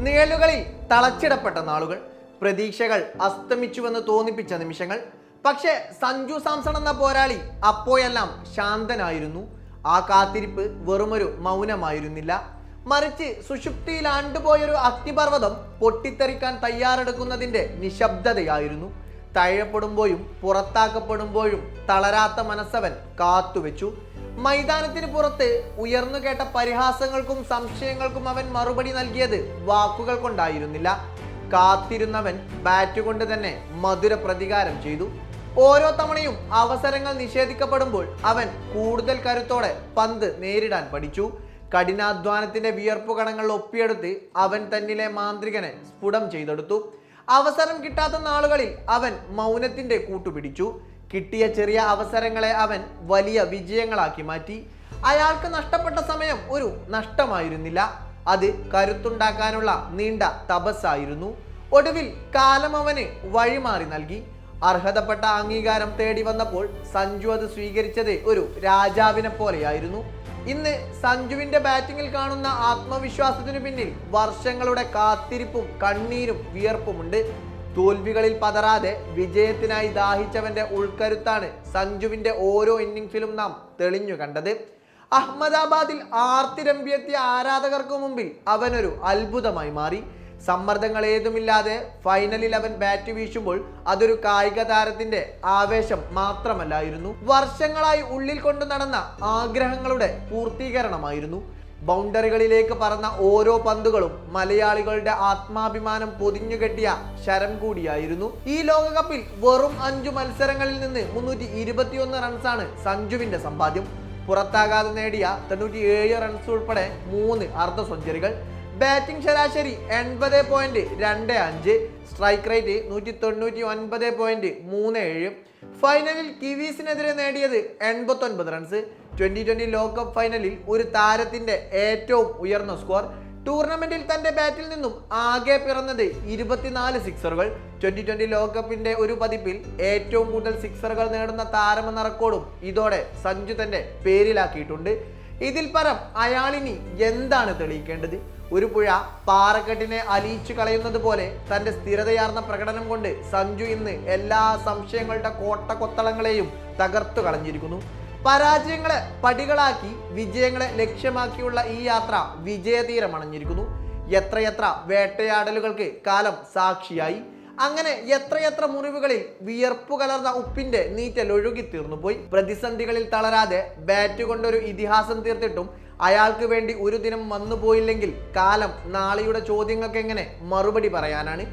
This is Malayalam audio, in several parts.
നിഴലുകളിൽ തളച്ചിടപ്പെട്ട നാളുകൾ, പ്രതീക്ഷകൾ അസ്തമിച്ചുവെന്ന് തോന്നിപ്പിച്ച നിമിഷങ്ങൾ. പക്ഷേ സഞ്ജു സാംസൺ എന്ന പോരാളി അപ്പോഴെല്ലാം ശാന്തനായിരുന്നു. ആ കാത്തിരിപ്പ് വെറുമൊരു മൗനമായിരുന്നില്ല, മറിച്ച് സുഷുപ്തിയിൽ ആണ്ടുപോയൊരു അഗ്നിപർവ്വതം പൊട്ടിത്തെറിക്കാൻ തയ്യാറെടുക്കുന്നതിൻ്റെ നിശബ്ദതയായിരുന്നു. തഴയപ്പെടുമ്പോഴും പുറത്താക്കപ്പെടുമ്പോഴും തളരാത്ത മനസ്സവൻ കാത്തുവെച്ചു. മൈതാനത്തിന് പുറത്ത് ഉയർന്നു കേട്ട പരിഹാസങ്ങൾക്കും സംശയങ്ങൾക്കും അവൻ മറുപടി നൽകിയത് വാക്കുകൾ കൊണ്ടായിരുന്നില്ല. കാത്തിരുന്നവൻ ബാറ്റ് കൊണ്ട് തന്നെ മധുര പ്രതികാരം ചെയ്തു. ഓരോ തവണയും അവസരങ്ങൾ നിഷേധിക്കപ്പെടുമ്പോൾ അവൻ കൂടുതൽ കരുത്തോടെ പന്ത് നേരിടാൻ പഠിച്ചു. കഠിനാധ്വാനത്തിന്റെ വിയർപ്പു കണങ്ങൾ ഒപ്പിയെടുത്ത് അവൻ തന്നിലെ മാന്ത്രികനെ സ്ഫുടം ചെയ്തെടുത്തു. അവസരം കിട്ടാത്ത നാളുകളിൽ അവൻ മൗനത്തിന്റെ കൂട്ടുപിടിച്ചു. കിട്ടിയ ചെറിയ അവസരങ്ങളെ അവൻ വലിയ വിജയങ്ങളാക്കി മാറ്റി. അയാൾക്ക് നഷ്ടപ്പെട്ട സമയം ഒരു നഷ്ടമായിരുന്നില്ല, അത് കരുത്തുണ്ടാക്കാനുള്ള നീണ്ട തപസ്സായിരുന്നു. ഒടുവിൽ കാലം അവന് വഴിമാറി നൽകി. അർഹതപ്പെട്ട അംഗീകാരം തേടി വന്നപ്പോൾ സഞ്ജു അത് സ്വീകരിച്ചത് ഒരു രാജാവിനെ പോലെയായിരുന്നു. ഇന്ന് സഞ്ജുവിന്റെ ബാറ്റിങ്ങിൽ കാണുന്ന ആത്മവിശ്വാസത്തിനു പിന്നിൽ വർഷങ്ങളുടെ കാത്തിരിപ്പും കണ്ണീരും വിയർപ്പുമുണ്ട്. തോൽവികളിൽ പതറാതെ വിജയത്തിനായി ദാഹിച്ചവന്റെ ഉൾക്കരുത്താണ് സഞ്ജുവിന്റെ ഓരോ ഇന്നിംഗ്സിലും നാം തെളിഞ്ഞു കണ്ടത്. അഹമ്മദാബാദിൽ ആർത്തിരമ്പിയെത്തിയ ആരാധകർക്ക് മുമ്പിൽ അവനൊരു അത്ഭുതമായി മാറി. സമ്മർദ്ദങ്ങൾ ഏതുമില്ലാതെ ഫൈനലിൽ അവൻ ബാറ്റ് വീശുമ്പോൾ അതൊരു കായിക താരത്തിന്റെ ആവേശം മാത്രമല്ലായിരുന്നു, വർഷങ്ങളായി ഉള്ളിൽ കൊണ്ടു നടന്ന ആഗ്രഹങ്ങളുടെ പൂർത്തീകരണമായിരുന്നു. ബൗണ്ടറികളിലേക്ക് പറന്ന ഓരോ പന്തുകളും മലയാളികളുടെ ആത്മാഭിമാനം പൊതിഞ്ഞുകെട്ടിയ ശരം കൂടിയായിരുന്നു. ഈ ലോകകപ്പിൽ വെറും 5 മത്സരങ്ങളിൽ നിന്ന് 321 റൺസാണ് സഞ്ജുവിന്റെ സമ്പാദ്യം. പുറത്താകാതെ നേടിയ 97 റൺസ് ഉൾപ്പെടെ 3 അർദ്ധ സെഞ്ചുറികൾ. ബാറ്റിംഗ് ശരാശരി 80.25, സ്ട്രൈക്ക് റേറ്റ് 199.37. ഫൈനലിൽ കിവീസിനെതിരെ നേടിയത് 89 റൺസ്. 2020 ലോകകപ്പ് ഫൈനലിൽ ഒരു താരത്തിന്റെ ഏറ്റവും ഉയർന്ന സ്കോർ. ടൂർണമെന്റിൽ തന്റെ ബാറ്റിൽ നിന്നും ആകെ പിറന്നത് 24 സിക്സറുകൾ. 2020 ലോകകപ്പിന്റെ ഒരു പതിപ്പിൽ ഏറ്റവും കൂടുതൽ സിക്സറുകൾ നേടുന്ന താരമെന്ന റെക്കോർഡും ഇതോടെ സഞ്ജു തന്റെ പേരിലാക്കിയിട്ടുണ്ട്. ഇതിൽ പരം അയാളിനി എന്താണ് തെളിയിക്കേണ്ടത്? ഒരു പുഴ പാറക്കെട്ടിനെ അലിയിച്ചു കളയുന്നത് പോലെ തന്റെ സ്ഥിരതയാർന്ന പ്രകടനം കൊണ്ട് സഞ്ജു ഇന്ന് എല്ലാ സംശയങ്ങളുടെ കോട്ടകൊത്തളങ്ങളെയും തകർത്തു കളഞ്ഞിരിക്കുന്നു. പരാജയങ്ങളെ പടികളാക്കി വിജയങ്ങളെ ലക്ഷ്യമാക്കിയുള്ള ഈ യാത്ര വിജയതീരമണഞ്ഞിരിക്കുന്നു. എത്രയെത്ര വേട്ടയാടലുകൾക്ക് കാലം സാക്ഷിയായി. അങ്ങനെ എത്രയെത്ര മുറിവുകളിൽ വിയർപ്പു കലർന്ന ഉപ്പിന്റെ നീറ്റൽ ഒഴുകിത്തീർന്നു പോയി. പ്രതിസന്ധികളിൽ തളരാതെ ബാറ്റ് കൊണ്ടൊരു ഇതിഹാസം തീർത്തിട്ടും അയാൾക്ക് വേണ്ടി ഒരു ദിനം വന്നുപോയില്ലെങ്കിൽ കാലം നാളെയുടെ ചോദ്യങ്ങൾക്ക് എങ്ങനെ മറുപടി പറയാനാണ്?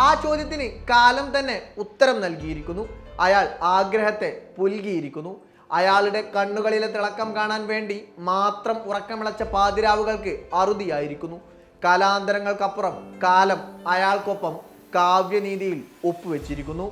ആ ചോദ്യത്തിന് കാലം തന്നെ ഉത്തരം നൽകിയിരിക്കുന്നു. അയാൾ ആഗ്രഹത്തെ പുൽകിയിരിക്കുന്നു. അയാളുടെ കണ്ണുകളിലെ തിളക്കം കാണാൻ വേണ്ടി മാത്രം ഉറക്കമിളച്ച പാതിരാവുകൾക്ക് അറുതിയായിരിക്കുന്നു. കാലാന്തരങ്ങൾക്കപ്പുറം കാലം അയാൾക്കൊപ്പം കാവ്യനീതിയിൽ ഒപ്പുവെച്ചിരിക്കുന്നു.